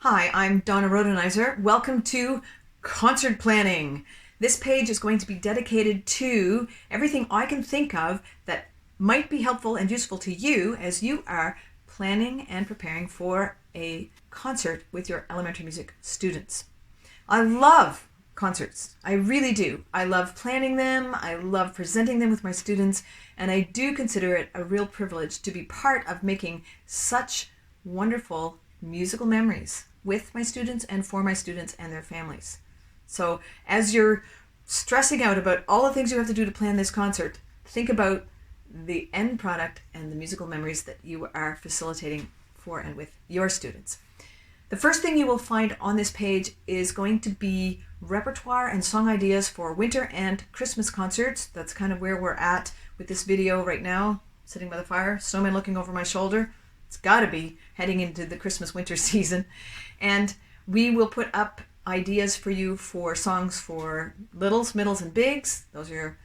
Hi, I'm Donna Rhodenizer. Welcome to Concert Planning. This page is going to be dedicated to everything I can think of that might be helpful and useful to you as you are planning and preparing for a concert with your elementary music students. I love concerts. I really do. I love planning them. I love presenting them with my students, and I do consider it a real privilege to be part of making such wonderful musical memories with my students and for my students and their families. So as you're stressing out about all the things you have to do to plan this concert, think about the end product and the musical memories that you are facilitating for and with your students. The first thing you will find on this page is going to be repertoire and song ideas for winter and Christmas concerts. That's kind of where we're at with this video right now, sitting by the fire, Snowman looking over my shoulder. It's got to be heading into the Christmas winter season. And we will put up ideas for you for songs for littles, middles, and bigs. Those are your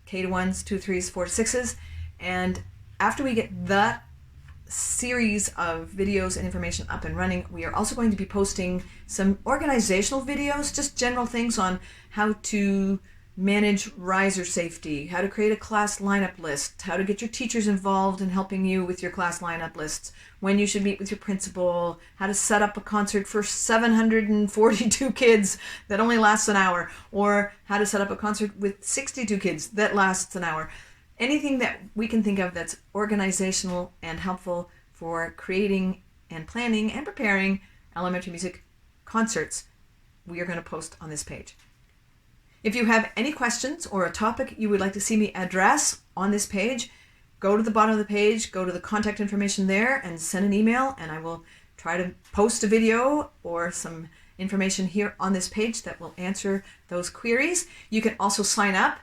K-1s, 2, 3s, 4 to 6s. And after we get that series of videos and information up and running, we are also going to be posting some organizational videos, just general things on how to manage riser safety, how to create a class lineup list, how to get your teachers involved in helping you with your class lineup lists, when you should meet with your principal, how to set up a concert for 742 kids that only lasts an hour, or how to set up a concert with 62 kids that lasts an hour. Anything that we can think of that's organizational and helpful for creating and planning and preparing elementary music concerts, we are going to post on this page. If you have any questions or a topic you would like to see me address on this page, go to the bottom of the page, go to the contact information there and send an email, and I will try to post a video or some information here on this page that will answer those queries. You can also sign up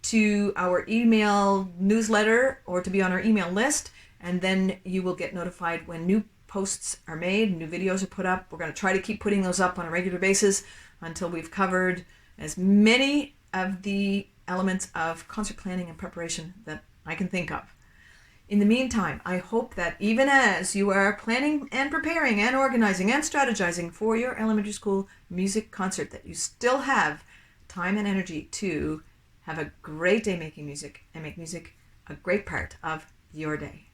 to our email newsletter or to be on our email list, and then you will get notified when new posts are made, new videos are put up. We're going to try to keep putting those up on a regular basis until we've covered as many of the elements of concert planning and preparation that I can think of. In the meantime, I hope that even as you are planning and preparing and organizing and strategizing for your elementary school music concert, that you still have time and energy to have a great day making music and make music a great part of your day.